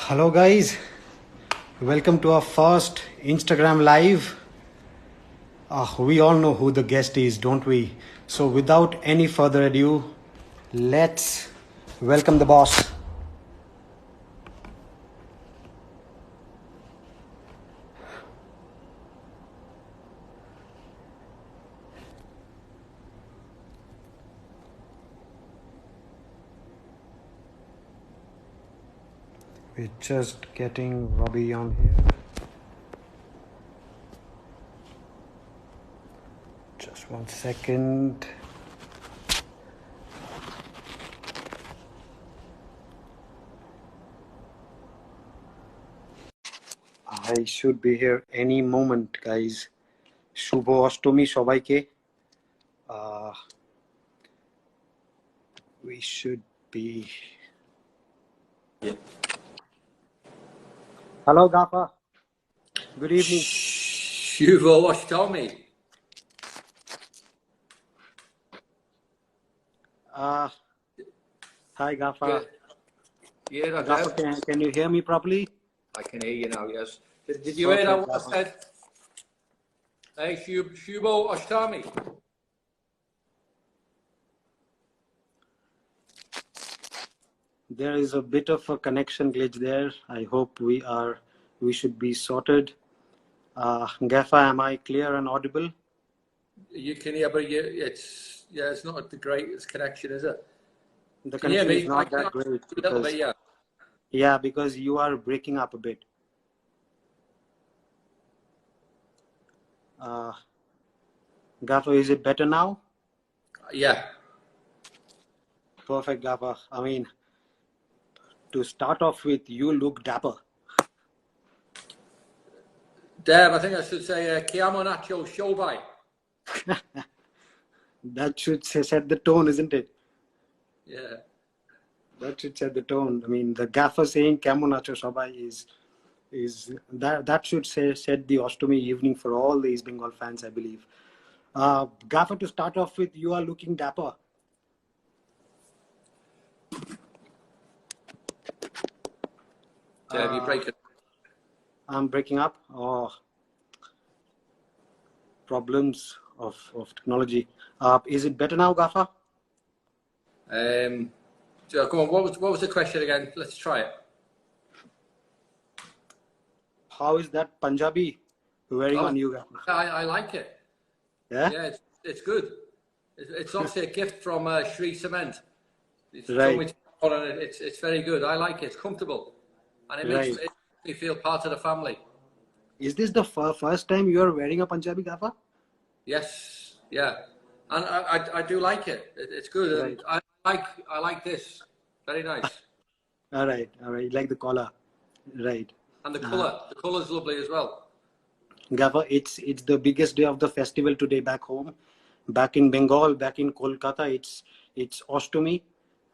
Hello guys, welcome to our first Instagram live. We all know who the guest is, don't we? So without any further ado, let's welcome the boss. We're just getting Robbie on here. Just 1 second. I should be here any moment, guys. শুভ অষ্টমী সবাইকে. We should be. Yeah. Hello, Gaffa. Good evening. Shubho Ashtomi. Hi, Gaffa. Yeah, Gaffa, can you hear me properly? I can hear you now, yes. Did you hear what I said? Hey, Shubho Ashtomi. There is a bit of a connection glitch there. I hope we should be sorted. Gaffa, am I clear and audible? You can hear, but it's not the greatest connection, is it? The connection is not that great. Because, yeah, because you are breaking up a bit. Gaffa, is it better now? Yeah. Perfect, Gaffa. I mean, to start off with, you look dapper. Damn, I think I should say Chiamo Nacho Shobai. That should set the tone, isn't it? Yeah. That should set the tone. I mean, the Gaffa saying Chiamo Nacho Shobai is that should set the Ostomy evening for all the East Bengal fans, I believe. Gaffa, to start off with, you are looking dapper. You break it. I'm breaking up. Oh, problems of technology. Is it better now, Gaffa? So come on, what was the question again? Let's try it. How is that Punjabi wearing on you, Gaffa? I like it. Yeah? Yeah, it's good. It's obviously a gift from Sri Cement. Right. It's very good. I like it. It's comfortable. And it makes me feel part of the family. Is this the first time you are wearing a Punjabi, Gaffa? Yes, yeah. And I do like it. It's good. Right. And I like this. Very nice. All right. Like the collar. Right. And the color's lovely as well. Gaffa, it's the biggest day of the festival today back home. Back in Bengal, back in Kolkata, it's Ostomy,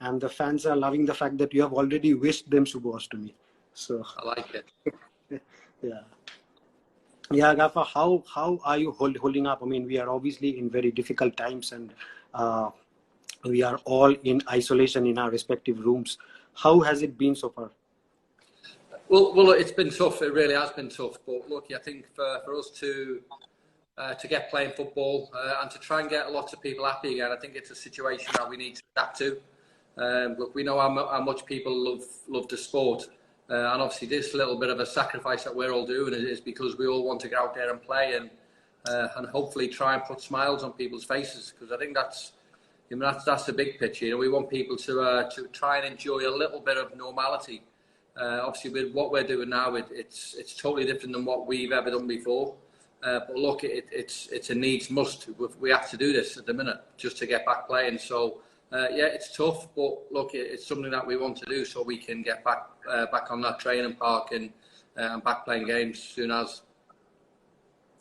and the fans are loving the fact that you have already wished them Shubh Ostomy. So I like it. Yeah, Gaffa, how are you holding up? I mean, we are obviously in very difficult times, and we are all in isolation in our respective rooms. How has it been so far? Well, it's been tough. It really has been tough. But look, I think for us to get playing football and to try and get lots of people happy again, I think it's a situation that we need to adapt to. Look, we know how much people love the sport. And obviously this little bit of a sacrifice that we're all doing is because we all want to get out there and play and hopefully try and put smiles on people's faces, because I think that's the big picture. You know, we want people to try and enjoy a little bit of normality. Obviously with what we're doing now, it's totally different than what we've ever done before. But look, it's a needs must. We have to do this at the minute just to get back playing. So yeah, it's tough, but look, it's something that we want to do so we can get back on that training park and back playing games soon as.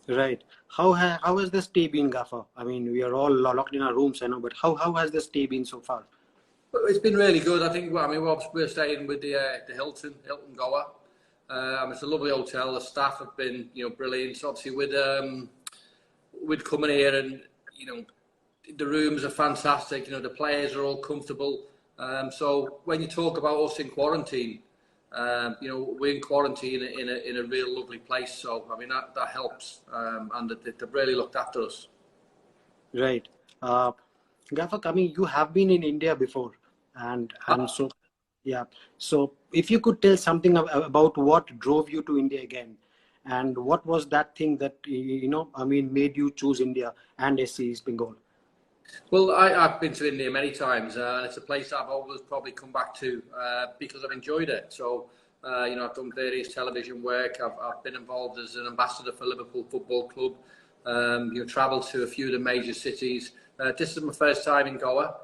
Right. How has the stay been, Gaffa? I mean, we are all locked in our rooms, I know, but how has the stay been so far? It's been really good. I think. I mean, we're staying with the Hilton Goa. It's a lovely hotel. The staff have been, brilliant. So obviously, with coming here and the rooms are fantastic. The players are all comfortable. So when you talk about us in quarantine, You know, we're in quarantine in a real lovely place, so I mean that helps, and they've really looked after us. Right. Gaffer, I mean, you have been in India before, and so yeah. So if you could tell something about what drove you to India again, and what was that thing that I mean, made you choose India and SC East Bengal? Well, I've been to India many times, and it's a place I've always probably come back to because I've enjoyed it. So, you know, I've done various television work. I've been involved as an ambassador for Liverpool Football Club. You know, travelled to a few of the major cities. This is my first time in Goa.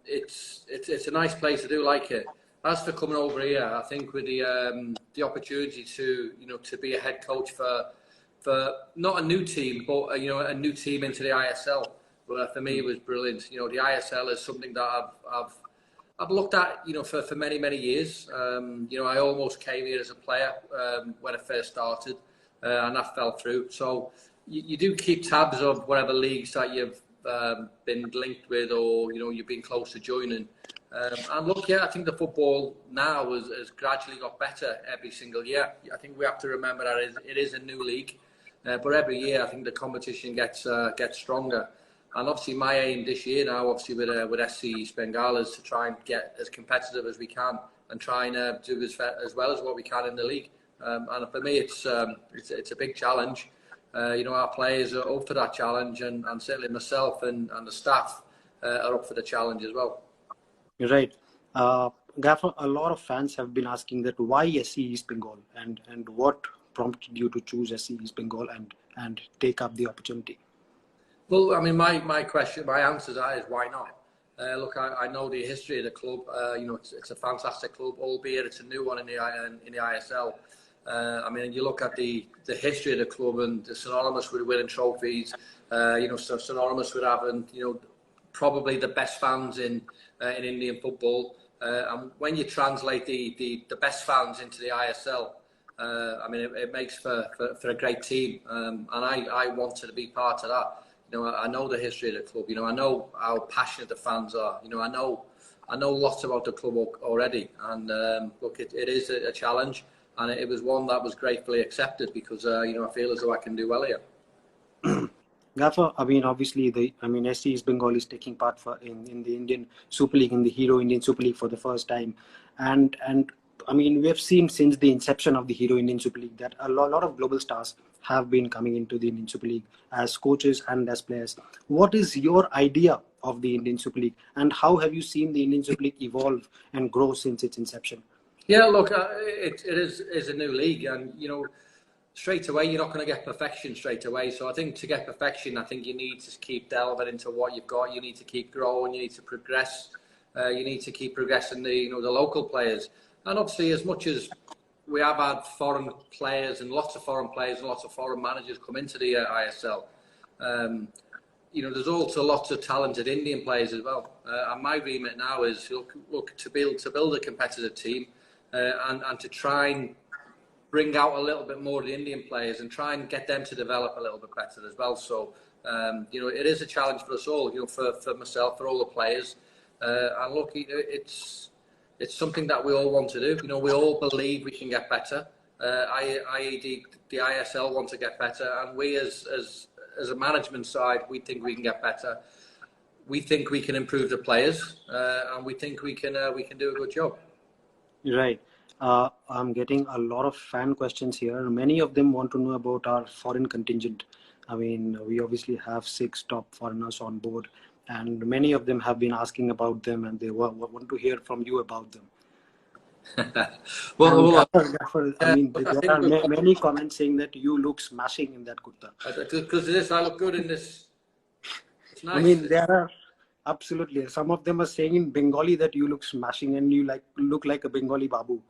It's a nice place. I do like it. As for coming over here, I think with the opportunity to be a head coach for not a new team, but a new team into the ISL. But for me, it was brilliant. You know, the ISL is something that I've looked at, for many years. You know, I almost came here as a player when I first started, and that fell through. So you do keep tabs of whatever leagues that you've been linked with, or you've been close to joining. And look, yeah, I think the football now has gradually got better every single year. I think we have to remember that it is a new league, but every year I think the competition gets stronger. And obviously my aim this year now, obviously with SC East Bengal, is to try and get as competitive as we can and try and do as well as what we can in the league. And for me, it's a big challenge. Our players are up for that challenge, and certainly myself and the staff are up for the challenge as well. You're right. Gaffer, a lot of fans have been asking that why SC East Bengal, and what prompted you to choose SC East Bengal and take up the opportunity? Well, I mean, my answer to that is why not? Look, I know the history of the club. It's a fantastic club, albeit it's a new one in the ISL. I mean, you look at the history of the club, and it's synonymous with winning trophies. So synonymous with having probably the best fans in Indian football. And when you translate the best fans into the ISL, I mean, it makes for a great team. And I wanted to be part of that. I know the history of the club. I know how passionate the fans are. I know lots about the club already. And look, it is a challenge, and it was one that was gratefully accepted because I feel as though I can do well here. Gaffer, I mean, obviously, SC East Bengal is taking part in the Indian Super League, in the Hero Indian Super League for the first time, and I mean, we have seen since the inception of the Hero Indian Super League that a lot of global stars have been coming into the Indian Super League as coaches and as players. What is your idea of the Indian Super League, and how have you seen the Indian Super League evolve and grow since its inception? Yeah, look, it is a new league, and straight away you're not going to get perfection straight away. So I think to get perfection, I think you need to keep delving into what you've got. You need to keep growing. You need to progress. You need to keep progressing the local players. And obviously, as much as we have had foreign players and lots of foreign players and lots of foreign managers come into the ISL, there's also lots of talented Indian players as well. And my remit now is look to build a competitive team and to try and bring out a little bit more of the Indian players and try and get them to develop a little bit better as well. So, it is a challenge for us all, for myself, for all the players. And look, it's something that we all want to do. We all believe we can get better. The ISL want to get better, and we as a management side, we think we can get better. We think we can improve the players, and we think we can do a good job. Right. I'm getting a lot of fan questions here. Many of them want to know about our foreign contingent. I mean, we obviously have 6 top foreigners on board, and many of them have been asking about them, and they want to hear from you about them. Gaffer, I mean, there are many comments saying that you look smashing in that kurta. Because of this, I look good in this. It's nice. I mean, there are absolutely. Some of them are saying in Bengali that you look smashing and you look like a Bengali babu.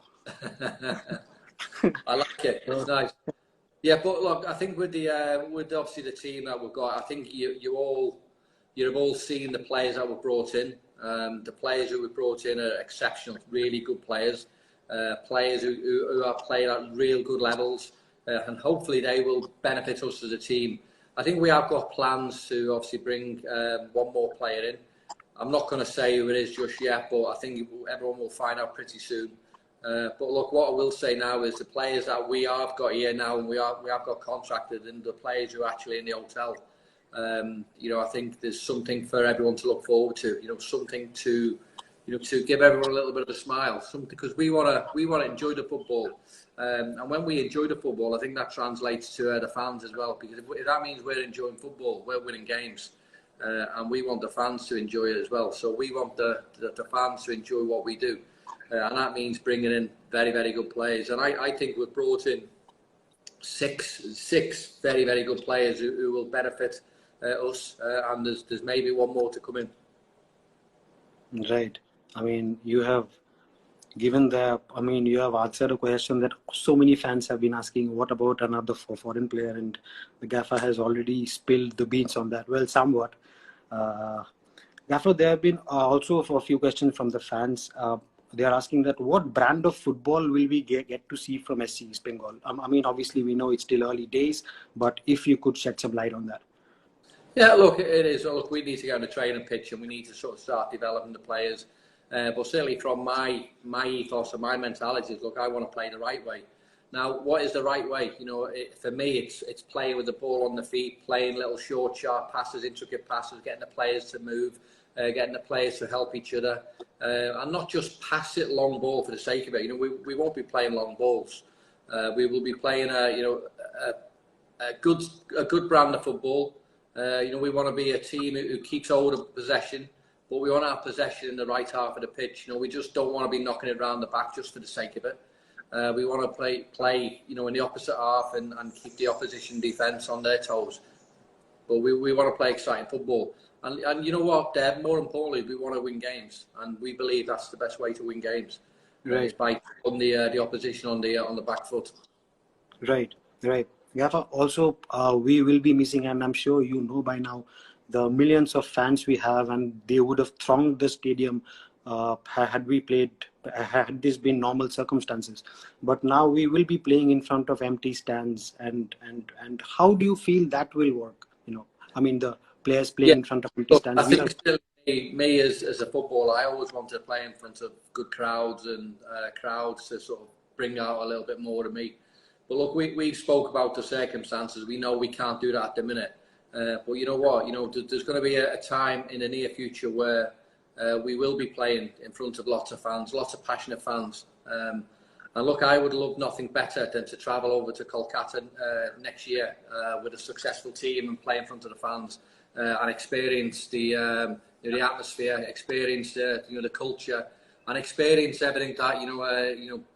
I like it. It's nice. Yeah, but look, I think with obviously the team that we've got, I think you've all seen the players that were brought in. The players who were brought in are exceptional, really good players. Players who are playing at real good levels, and hopefully they will benefit us as a team. I think we have got plans to obviously bring one more player in. I'm not going to say who it is just yet, but I think everyone will find out pretty soon. But look, what I will say now is the players that we have got here now, and we have got contracted, and the players who are actually in the hotel. I think there's something for everyone to look forward to. Something to give everyone a little bit of a smile. Something, because we want to enjoy the football, and when we enjoy the football, I think that translates to the fans as well. Because if that means we're enjoying football, we're winning games, and we want the fans to enjoy it as well. So we want the fans to enjoy what we do. And that means bringing in very, very good players. And I think we've brought in six very, very good players who will benefit us. And there's maybe one more to come in. Right. I mean, you have answered a question that so many fans have been asking, what about another foreign player? And the Gaffer has already spilled the beans on that. Well, somewhat. Gaffer, there have been also a few questions from the fans. They are asking that what brand of football will we get to see from SC East Bengal? Obviously we know it's still early days, but if you could shed some light on that. Yeah, look, it is. Look, we need to go on the training pitch and we need to sort of start developing the players. But certainly from my ethos and my mentality, look, I want to play the right way. Now, what is the right way? For me, it's playing with the ball on the feet, playing little short, sharp passes, intricate passes, getting the players to move, getting the players to help each other, and not just pass it long ball for the sake of it. We won't be playing long balls. We will be playing a good brand of football. We want to be a team who keeps hold of possession, but we want to have possession in the right half of the pitch. We just don't want to be knocking it around the back just for the sake of it. We want to play in the opposite half and keep the opposition defence on their toes. But we want to play exciting football. And you know what, Deb? More importantly, we want to win games, and we believe that's the best way to win games. Right. Is by putting the opposition on the back foot. Right. Gaffer, also we will be missing, and I'm sure you know by now, the millions of fans we have, and they would have thronged the stadium had this been normal circumstances. But now we will be playing in front of empty stands, and how do you feel that will work? The players playing in front of empty stands. I think still me as a footballer, I always want to play in front of good crowds and crowds to sort of bring out a little bit more of me. But look, we spoke about the circumstances. We know we can't do that at the minute. But you know what? There's going to be a time in the near future where we will be playing in front of lots of fans, lots of passionate fans. And look, I would love nothing better than to travel over to Kolkata next year with a successful team and play in front of the fans and experience the atmosphere, experience the culture, and experience everything that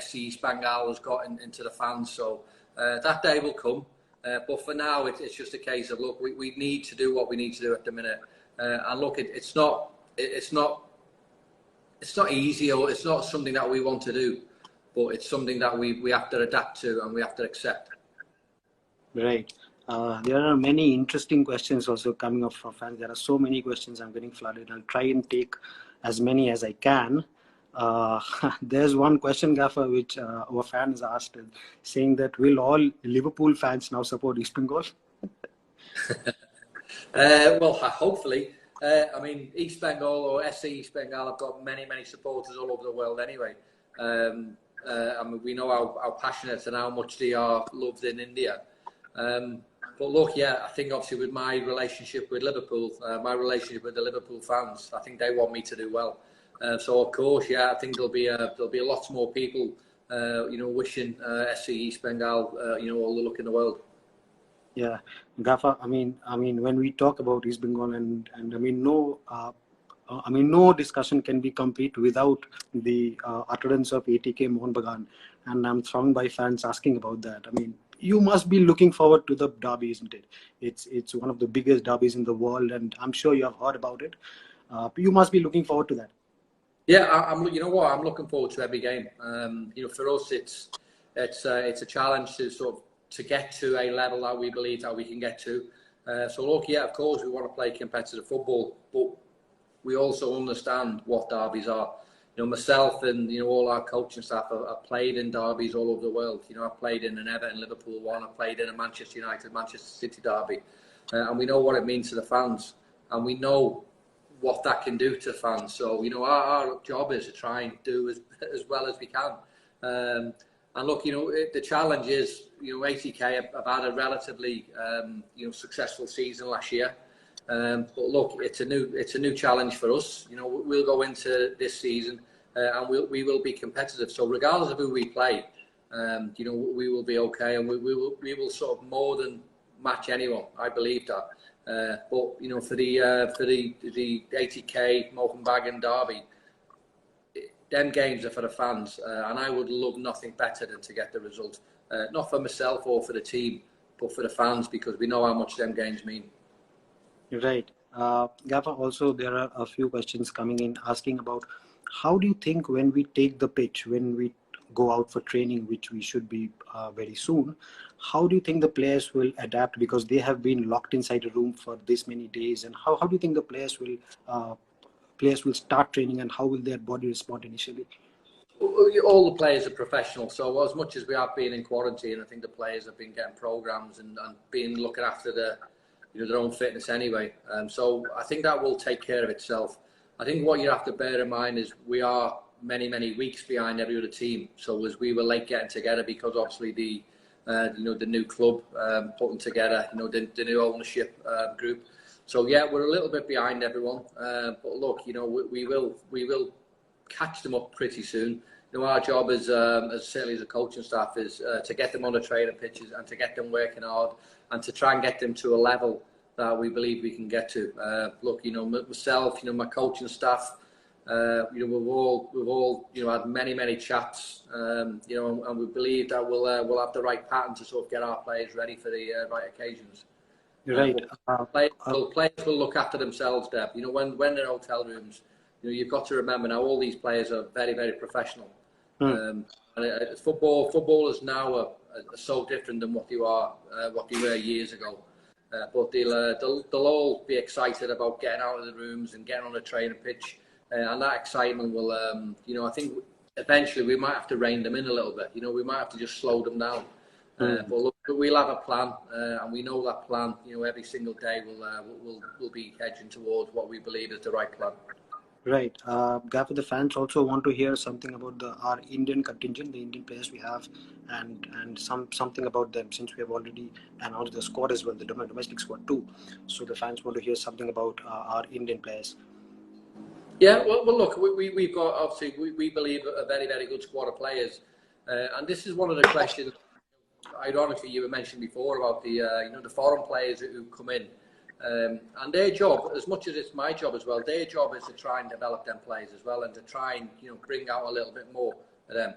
SC East Bengal has got into the fans. So that day will come. But for now, it's just a case of, look, we need to do what we need to do at the minute. And look, it's not easy, or it's not something that we want to do, but it's something that we have to adapt to and we have to accept. Right. There are many interesting questions also coming up from fans. There are so many questions. I'm getting flooded. I'll try and take as many as I can. There's one question, Gaffer, which our fans asked, saying that will all Liverpool fans now support East Bengal? Well, hopefully. East Bengal or SC East Bengal have got many, many supporters all over the world anyway. We know how passionate and how much they are loved in India. But look, I think obviously with my relationship with Liverpool, my relationship with the Liverpool fans, I think they want me to do well. So of course, I think there'll be lots more people, wishing SC East Bengal, all the luck in the world. Yeah, Gaffer. When we talk about East Bengal, and no discussion can be complete without the utterance of ATK Mohun Bagan, and I'm thronged by fans asking about that. You must be looking forward to the derby, isn't it? It's one of the biggest derbies in the world, and I'm sure you have heard about it. You must be looking forward to that. Yeah, I'm looking forward to every game. For us, it's a challenge to get to a level that we believe that we can get to. So look, of course, we want to play competitive football, but we also understand what derbies are. Myself and all our coaching staff have played in derbies all over the world. I've played in an Everton, Liverpool one. I've played in a Manchester United, Manchester City derby, and we know what it means to the fans, and we know what that can do to fans. So, you know, our job is to try and do as well as we can. And look, you know, the challenge is, you know, 80K have had a relatively, you know, successful season last year. But look, it's a new challenge for us. You know, we'll go into this season and we will be competitive. So regardless of who we play, you know, we will be okay, and we will sort of more than match anyone. I believe that. But you know, for the 80K Morecambe Bagan derby, them games are for the fans, and I would love nothing better than to get the result. Not for myself or for the team, but for the fans, because we know how much them games mean. Right. Gaffer, also there are a few questions coming in asking about how do you think when we take the pitch, when we go out for training, which we should be very soon, how do you think the players will adapt, because they have been locked inside a room for this many days, and how do you think the players will start training, and how will their body respond initially? All the players are professional, so as much as we have been in quarantine, I think the players have been getting programs and been looking after their own fitness anyway. So I think that will take care of itself. I think what you have to bear in mind is we are many weeks behind every other team. So as we were late getting together, because obviously the new club putting together, you know, the new ownership group. So yeah, we're a little bit behind everyone. But look, you know, we will catch them up pretty soon. You know, our job as certainly as a coaching staff is to get them on the training pitches and to get them working hard and to try and get them to a level that we believe we can get to. Look, you know, myself, you know, my coaching staff, you know, we've all you know, had many chats, you know, and we believe that we'll have the right pattern to sort of get our players ready for the right occasions. Right. Players will look after themselves, Deb. You know, when they're in hotel rooms, you know, you've got to remember now all these players are very professional. And footballers now are so different than what they were years ago. But they'll all be excited about getting out of the rooms and getting on a training pitch, and that excitement will, you know, I think eventually we might have to rein them in a little bit. You know, we might have to just slow them down. But look, we'll have a plan, and we know that plan. You know, every single day we'll be hedging towards what we believe is the right plan. Right. Gaffer, the fans also want to hear something about our Indian contingent, the Indian players we have, and something about them, since we have already announced the squad as well, the domestic squad too. So the fans want to hear something about our Indian players. Yeah, well look, we've got, obviously, we believe a very good squad of players. And this is one of the questions, ironically, you were mentioned before about the, you know, the foreign players who come in. And their job, as much as it's my job as well, their job is to try and develop them players as well, and to try and, you know, bring out a little bit more of them.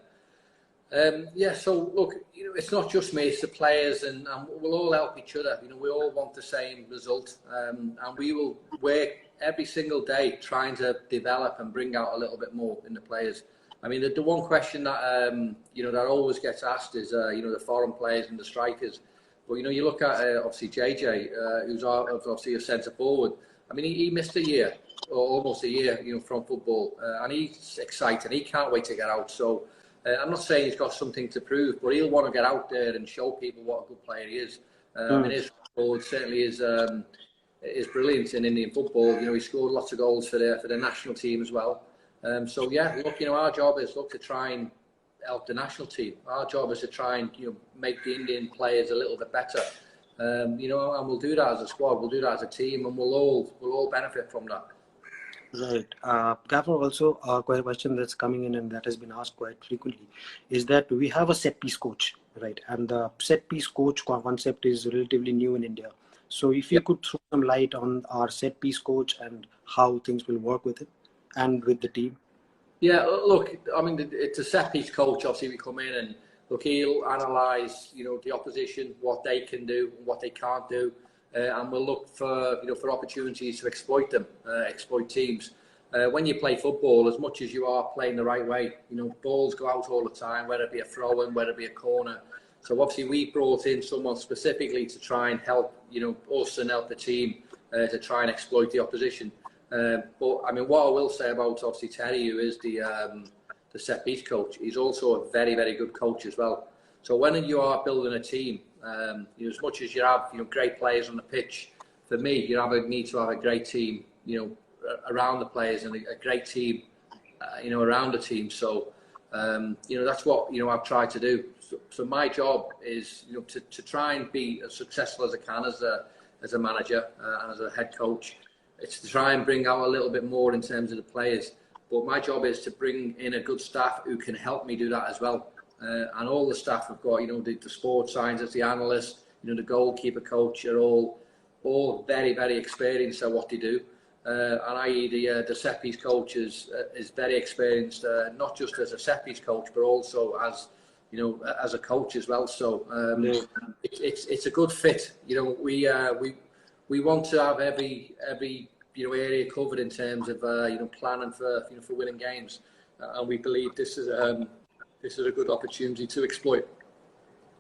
Yeah, so look, you know, it's not just me, it's the players, and we'll all help each other. You know, we all want the same result, and we will work every single day trying to develop and bring out a little bit more in the players. I mean, the one question that you know, that always gets asked is, you know, the foreign players and the strikers. But, you know, you look at, obviously, JJ, who's obviously a centre forward. I mean, he missed a year, or almost a year, you know, from football. And he's excited. He can't wait to get out. So I'm not saying he's got something to prove, but he'll want to get out there and show people what a good player he is. I mean, his forward certainly is brilliant in Indian football. You know, he scored lots of goals for the national team as well. So, yeah, look, you know, our job is, look, to try and help the national team. Our job is to try and, you know, make the Indian players a little bit better. You know, and we'll do that as a squad, we'll do that as a team, and we'll all benefit from that. Right. Gaffer, also a question that's coming in and that has been asked quite frequently is that we have a set piece coach, right? And the set piece coach concept is relatively new in India. So if you could throw some light on our set piece coach and how things will work with it and with the team. Yeah, look, I mean, it's a set-piece coach. Obviously, we come in and, look, he'll analyse, you know, the opposition, what they can do, what they can't do, and we'll look for, you know, for opportunities to exploit them, exploit teams. When you play football, as much as you are playing the right way, you know, balls go out all the time, whether it be a throw-in, whether it be a corner. So obviously, we brought in someone specifically to try and help, you know, us and help the team to try and exploit the opposition. But I mean, what I will say about, obviously, Terry, who is the set piece coach, he's also a very good coach as well. So when you are building a team, you know, as much as you have, you know, great players on the pitch, for me, you need to have a great team, you know, around the players and a great team, around the team. So, that's what, I've tried to do. So my job is, to try and be as successful as I can as a manager and as a head coach. It's to try and bring out a little bit more in terms of the players. But my job is to bring in a good staff who can help me do that as well. And all the staff we've got, the sports scientists, the analysts, the goalkeeper coach are all very, very experienced at what they do. And i.e. the set piece coach is very experienced, not just as a set piece coach, but also as as a coach as well. So it's a good fit. We want to have every area covered in terms of planning for winning games, and we believe this is a good opportunity to exploit.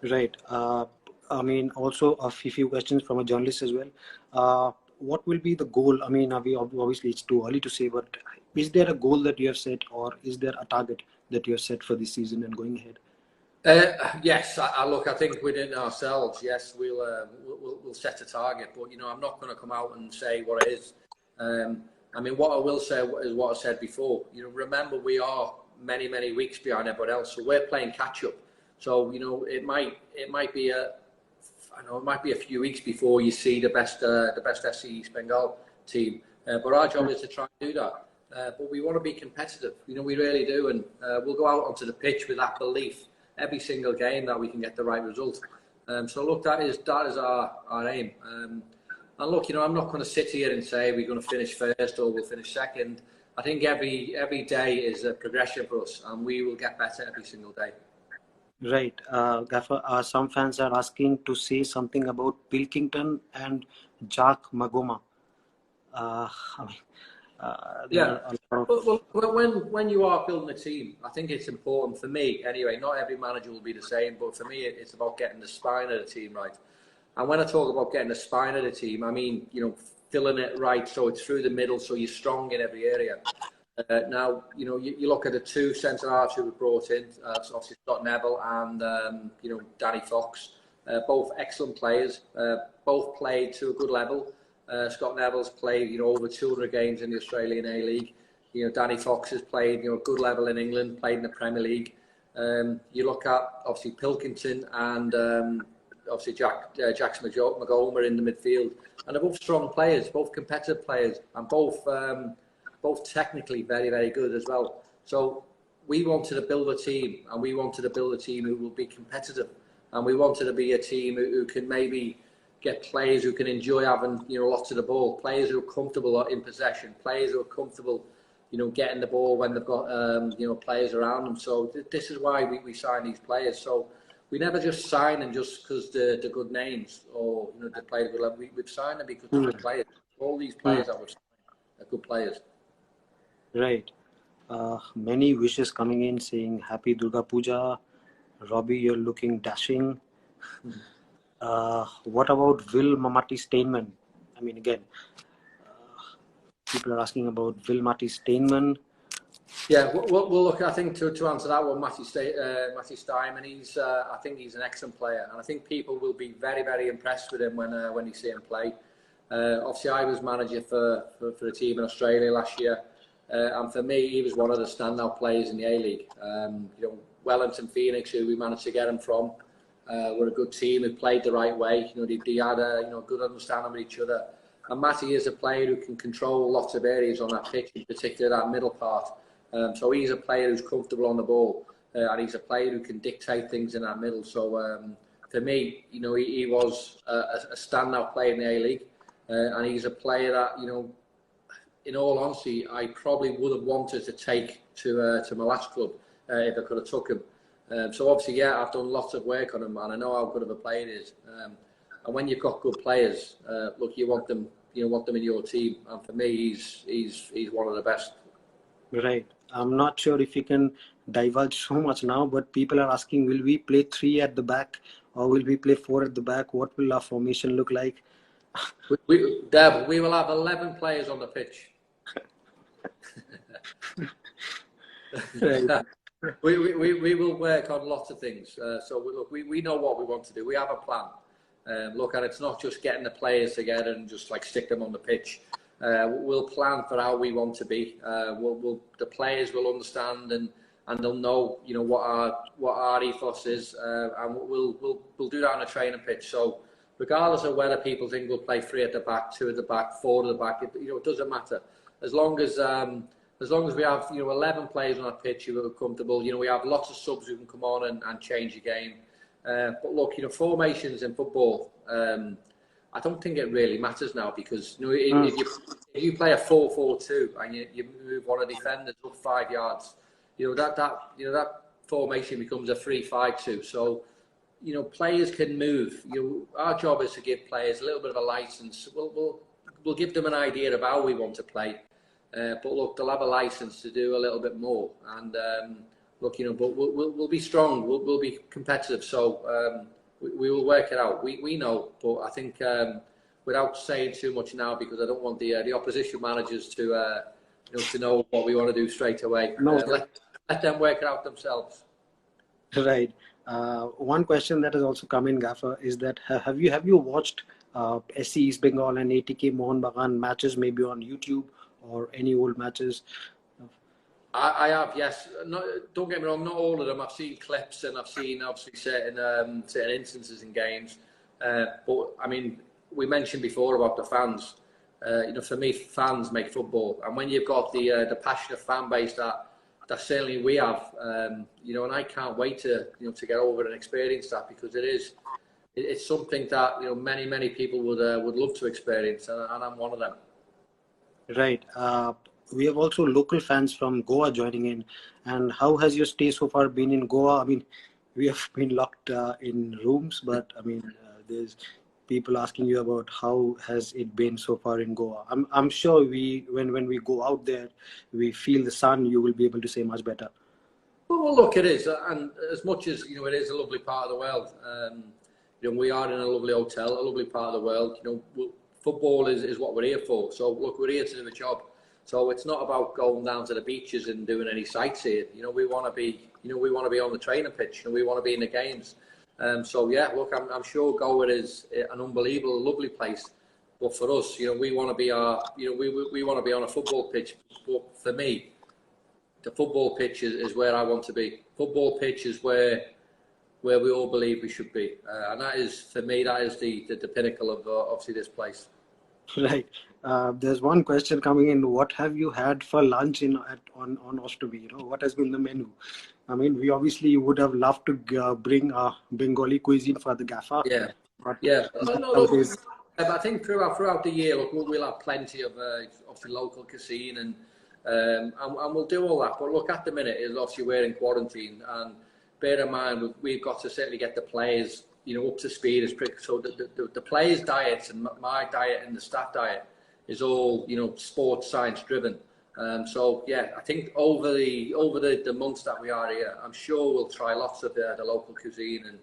Right. Also a few questions from a journalist as well. What will be the goal? Obviously it's too early to say, but is there a goal that you have set, or is there a target that you have set for this season and going ahead? Yes, I think within ourselves, yes, we'll set a target, but I'm not going to come out and say what it is. What I will say is what I said before. Remember, we are many weeks behind everyone else, so we're playing catch up. So it might be a few weeks before you see the best SC East Bengal team, but our job is to try and do that. But we want to be competitive, we really do, and we'll go out onto the pitch with that belief every single game that we can get the right result. So look, that is our aim. And look, I'm not going to sit here and say we're going to finish first or we'll finish second. I think every day is a progression for us, and we will get better every single day. Right. Gaffer, some fans are asking to say something about Pilkington and Jack Magoma. When you are building a team, I think it's important for me anyway. Not every manager will be the same, but for me, it's about getting the spine of the team right. And when I talk about getting the spine of the team, I mean filling it right so it's through the middle, so you're strong in every area. Now you look at the two centre halves who were brought in. So obviously Scott Neville and Danny Fox, both excellent players. Both played to a good level. Scott Neville's played, over 200 games in the Australian A-League. Danny Fox has played, a good level in England, played in the Premier League. You look at, obviously, Pilkington and obviously Jackson Magoma in the midfield. And they're both strong players, both competitive players, and both technically very, very good as well. So we wanted to build a team, and we wanted to build a team who will be competitive. And we wanted to be a team who can maybe get players who can enjoy having lots of the ball, players who are comfortable in possession, players who are comfortable getting the ball when they've got players around them. So this is why we sign these players. So we never just sign them just because they're good names or they play a good level. We've signed them because they're good players. All these players that we've signed are good players. Right. Many wishes coming in saying Happy Durga Puja. Robbie, you're looking dashing. What about Will Mamati Steinman? Again, people are asking about Will Mati Steinman. Yeah, well, look, I think to answer that one, Matty Steinman, I think he's an excellent player, and I think people will be very, very impressed with him when they see him play. Obviously, I was manager for a team in Australia last year, and for me, he was one of the standout players in the A-League. Wellington Phoenix, who we managed to get him from, were a good team who played the right way. They had a good understanding with each other. And Matty is a player who can control lots of areas on that pitch, in particular that middle part. So he's a player who's comfortable on the ball, and he's a player who can dictate things in that middle. So for me, he was a standout player in the A-League, and he's a player that, in all honesty, I probably would have wanted to take to my last club if I could have took him. So obviously, yeah, I've done lots of work on him, and I know how good of a player he is. And when you've got good players, look, you want them in your team. And for me, he's one of the best. Right. I'm not sure if you can divulge so much now, but people are asking, will we play 3 at the back or will we play 4 at the back? What will our formation look like? Dev, we will have 11 players on the pitch. Right. We will work on lots of things. So we know what we want to do. We have a plan. Look, and it's not just getting the players together and just stick them on the pitch. We'll plan for how we want to be. The players will understand and they'll know, you know, what our ethos is, and we'll do that on a training pitch. So regardless of whether people think we'll play 3 at the back, 2 at the back, 4 at the back, it doesn't matter. As long as we have, you know, 11 players on our pitch who are comfortable, you know, we have lots of subs who can come on and change the game. But look, you know, formations in football, I don't think it really matters now, because, you know, if you play a 4-4-2 and you move one of the defenders up 5 yards, you know, that formation becomes a 3-5-2. So, you know, players can move. Our job is to give players a little bit of a license. We'll give them an idea of how we want to play. But look, they'll have a license to do a little bit more. And look, you know, but we'll be strong. We'll be competitive. So we will work it out. We know, but I think without saying too much now, because I don't want the opposition managers to you know, to know what we want to do straight away. No. Let them work it out themselves. Right. One question that has also come in, Gaffer, is that have you watched SC East Bengal and ATK Mohun Bagan matches, maybe on YouTube or any old matches? I have, yes. Don't get me wrong, not all of them. I've seen clips and I've seen obviously certain instances in games. But I mean, we mentioned before about the fans. You know, for me, fans make football, and when you've got the passionate fan base that certainly we have, you know, and I can't wait to get over and experience that, because it's something that, you know, many people would love to experience, and I'm one of them. Right. We have also local fans from Goa joining in. And how has your stay so far been in Goa? I mean, we have been locked in rooms, but I mean, there's people asking you about how has it been so far in Goa. I'm sure when we go out there, we feel the sun, you will be able to say much better. Well, look, it is, and as much as, you know, it is a lovely part of the world. You know, we are in a lovely hotel, a lovely part of the world. You know, football is what we're here for. So look, we're here to do a job. So it's not about going down to the beaches and doing any sightseeing. You know, we want to be on the training pitch, and we want to be in the games. So yeah, look, I'm sure Goa is an unbelievable, lovely place. But for us, you know, we want to be we want to be on a football pitch. But for me, the football pitch is where I want to be. Football pitch is where we all believe we should be, and that is, for me, that is the pinnacle of obviously this place. Right. There's one question coming in. What have you had for lunch on Ostomy? You know, what has been the menu? I mean, we obviously would have loved to bring Bengali cuisine for the Gaffa. Yeah. Yeah. No, I think throughout the year, look, we'll have plenty of obviously local cuisine and we'll do all that. But look, at the minute, is obviously we're in quarantine, and bear in mind we've got to certainly get the players, you know, up to speed as quick. So the players' diets and my diet and the staff diet is all, you know, sports science driven. So yeah, I think over the months that we are here, I'm sure we'll try lots of the local cuisine, and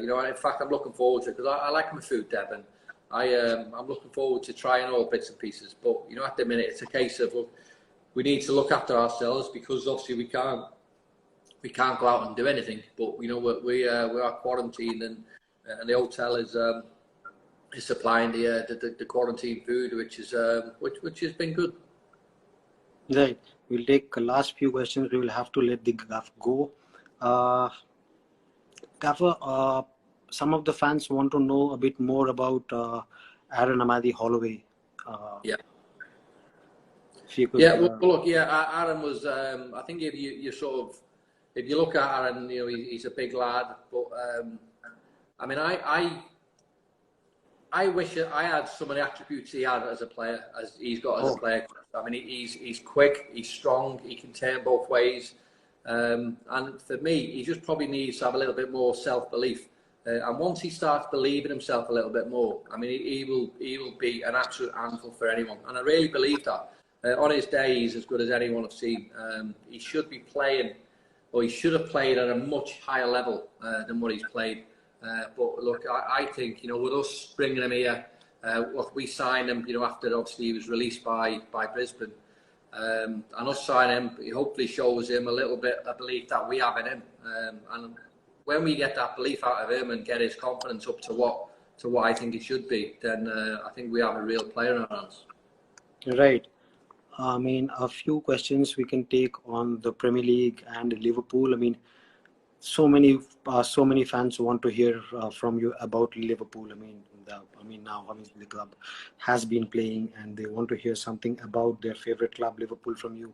you know, in fact, I'm looking forward to it, because I like my food, Deb, and I'm looking forward to trying all bits and pieces. But you know, at the minute, it's a case of, look, we need to look after ourselves, because obviously we can't go out and do anything. But you know, we are quarantined, and the hotel is supplying the quarantine food, which has been good. Right. We'll take the last few questions. We will have to let the Gaff go. Gaffer, some of the fans want to know a bit more about Aaron Amadi Holloway. Yeah. If you could, well, look, Aaron was. I think if you look at Aaron, you know, he's a big lad, but I mean, I wish I had some of the attributes he had as a player, as he's got as a player. I mean, he's quick, he's strong, he can turn both ways, and for me, he just probably needs to have a little bit more self-belief. And once he starts believing himself a little bit more, I mean, he will be an absolute handful for anyone, and I really believe that. On his day, he's as good as anyone I've seen. He should be playing, or he should have played at a much higher level than what he's played. But look, I think, you know, with us bringing him here, look, we signed him, you know, after obviously he was released by Brisbane, and us signing him, it hopefully shows him a little bit of belief that we have in him, and when we get that belief out of him and get his confidence up to what I think it should be, then I think we have a real player in our hands. Right. I mean, a few questions we can take on the Premier League and Liverpool. I mean, so many fans want to hear from you about Liverpool. Now obviously the club has been playing, and they want to hear something about their favorite club, Liverpool, from you.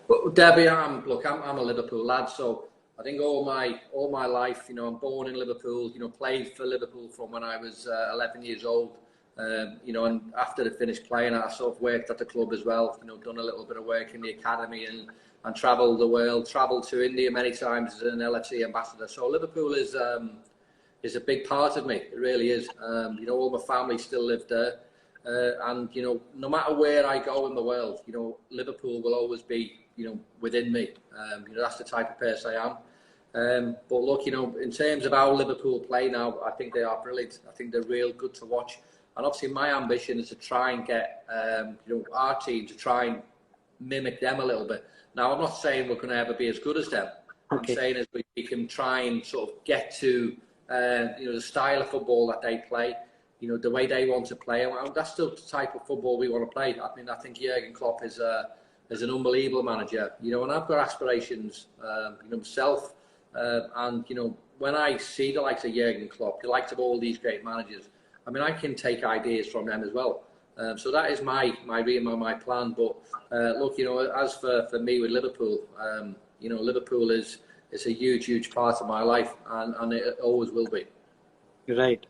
Well, Debbie, I'm a Liverpool lad, so I think all my life, you know, I'm born in Liverpool, you know, played for Liverpool from when I was 11 years old, you know, and after I finished playing, I sort of worked at the club as well, you know, done a little bit of work in the academy and travelled the world, travelled to India many times as an LFC ambassador. So Liverpool is a big part of me. It really is. You know, all my family still live there. And, you know, no matter where I go in the world, you know, Liverpool will always be, you know, within me. You know, that's the type of person I am. But look, you know, in terms of how Liverpool play now, I think they are brilliant. I think they're real good to watch. And obviously my ambition is to try and get, you know, our team to try and mimic them a little bit. Now, I'm not saying we're going to ever be as good as them. Okay. I'm saying is we can try and sort of get to, you know, the style of football that they play. You know, the way they want to play. And that's still the type of football we want to play. I mean, I think Jurgen Klopp is an unbelievable manager. You know, and I've got aspirations, you know, myself. And, you know, when I see the likes of Jurgen Klopp, the likes of all these great managers, I mean, I can take ideas from them as well. So that is my plan. But look, you know, as for me with Liverpool, you know, Liverpool is a huge part of my life, and it always will be. Right.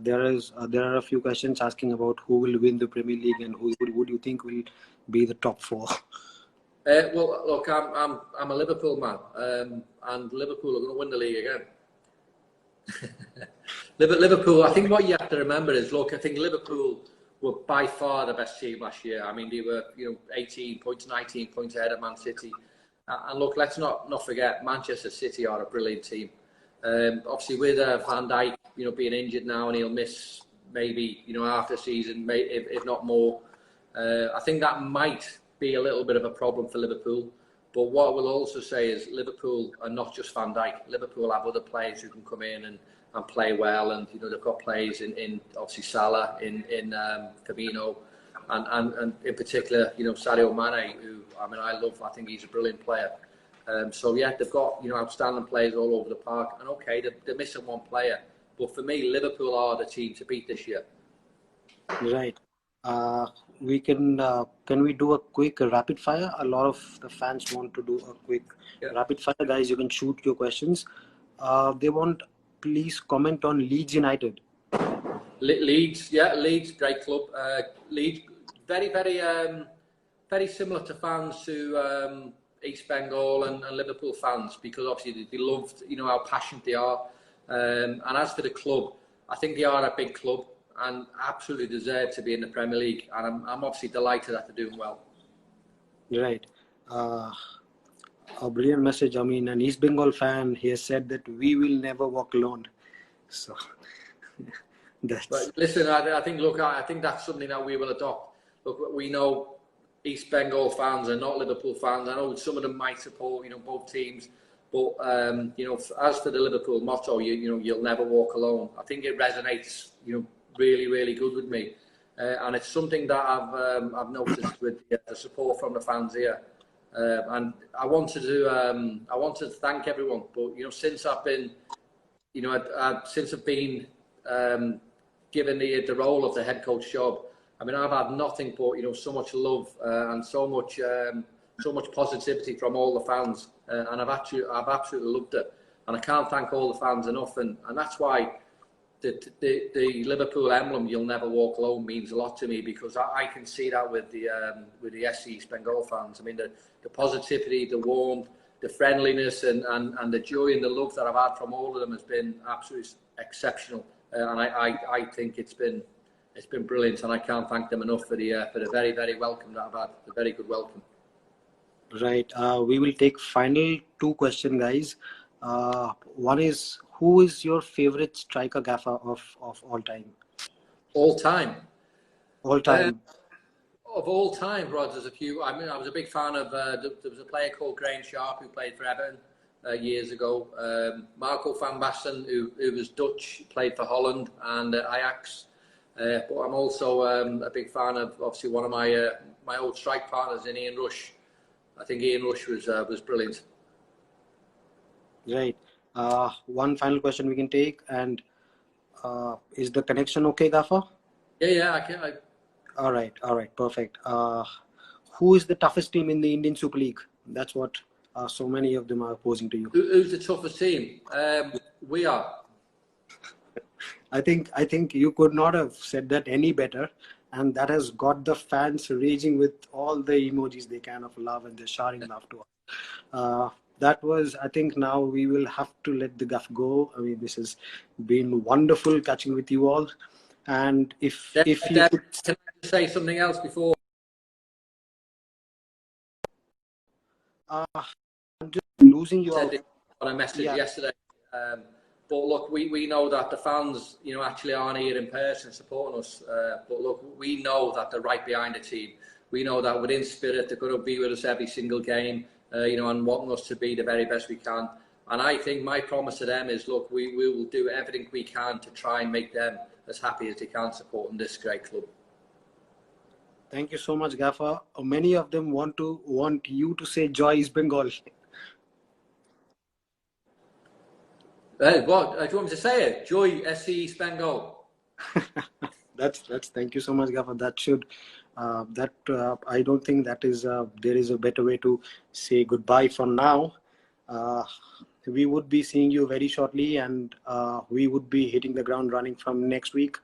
There are a few questions asking about who will win the Premier League and who would you think will be the top four. Well, look, I'm a Liverpool man, and Liverpool are going to win the league again. Liverpool. I think what you have to remember is, look, I think Liverpool were by far the best team last year. I mean, they were, you know, 18 points, 19 points ahead of Man City. And look, let's not forget, Manchester City are a brilliant team. Obviously, with Van Dijk, you know, being injured now, and he'll miss maybe, you know, half the season, if not more. I think that might be a little bit of a problem for Liverpool. But what I will also say is Liverpool are not just Van Dijk. Liverpool have other players who can come in and play well, and you know, they've got players in obviously Salah, in Firmino, and in particular, you know, Sadio Mane, who I mean I think he's a brilliant player. So yeah, they've got, you know, outstanding players all over the park, and okay, they're missing one player, but for me, Liverpool are the team to beat this year. Right. We can we do a quick rapid fire? A lot of the fans want to do a quick rapid fire. Guys, you can shoot your questions. They want, please comment on Leeds United. Leeds, great club. Leeds, very similar to fans to East Bengal and Liverpool fans, because obviously they loved, you know, how passionate they are. And as for the club, I think they are a big club and absolutely deserve to be in the Premier League. And I'm obviously delighted that they're doing well. Right. A brilliant message. I mean, an East Bengal fan, he has said that we will never walk alone. So that's... But listen, I think that's something that we will adopt. Look, we know East Bengal fans are not Liverpool fans. I know some of them might support, you know, both teams. But, you know, as for the Liverpool motto, you know, you'll never walk alone. I think it resonates, you know, really good with me. And it's something that I've noticed with the support from the fans here. And I wanted to thank everyone. But, you know, since I've been, you know, since I've been given the role of the head coach job, I mean, I've had nothing but, you know, so much love and so much positivity from all the fans, and I've absolutely loved it. And I can't thank all the fans enough, and that's why the Liverpool emblem, "You'll never walk alone," means a lot to me, because I can see that with the SC East Bengal fans. I mean, the positivity, the warmth, the friendliness, and the joy and the love that I've had from all of them has been absolutely exceptional. And I think it's been brilliant, and I can't thank them enough for the very welcome that I've had, the very good welcome. Right. We will take final two questions, guys. One is, who is your favorite striker gaffer of all time? All time? All time. Of all time, Rod, there's a few. I mean, I was a big fan of, there was a player called Graham Sharp who played for Everton years ago. Marco van Basten, who was Dutch, played for Holland and Ajax. But I'm also a big fan of obviously one of my old strike partners in Ian Rush. I think Ian Rush was brilliant. Right. One final question we can take, and is the connection okay, Gaffer? Yeah, All right, perfect. Who is the toughest team in the Indian Super League? That's what so many of them are posing to you. Who's the toughest team? We are. I think you could not have said that any better, and that has got the fans raging with all the emojis they kind of love, and they're shouting love to us. That was, I think now we will have to let the guff go. I mean, this has been wonderful catching with you all. And if you could... Can I just say something else before? I'm just losing you out. On a message yesterday. But look, we know that the fans, actually aren't here in person supporting us. But look, we know that they're right behind the team. We know that within spirit, they're going to be with us every single game, and wanting us to be the very best we can. And I think my promise to them is, look, we will do everything we can to try and make them as happy as they can supporting this great club. Thank you so much, Gaffer. Many of them want you to say Joy is Bengal. What? Do you want me to say it? Joy SC Bengal. That's thank you so much, Gaffer. That should I don't think that is there is a better way to say goodbye for now. We would be seeing you very shortly, and we would be hitting the ground running from next week.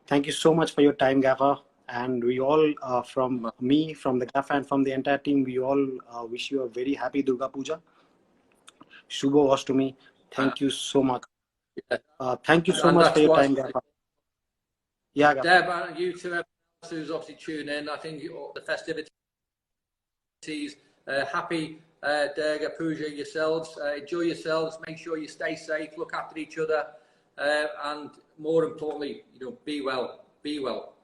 Thank you so much for your time, Gaffer. And we all, from me, from the Gaffer, and from the entire team, we all wish you a very happy Durga Puja. Shubho Ashtami. Thank you so much. Thank you so much for your time, Gaffer. Yeah, Gaffer. Deb, and you too, everyone else who's obviously tuned in. I think the festivities, happy Durga Puja yourselves. Enjoy yourselves. Make sure you stay safe. Look after each other. And more importantly, be well. Be well.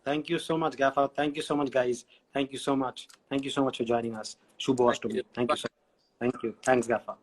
Thank you so much, Gaffer. Thank you so much, guys. Thank you so much. Thank you so much for joining us. Shubho Ashtami. Thank you so much. Thank you. Thanks, Gaffer.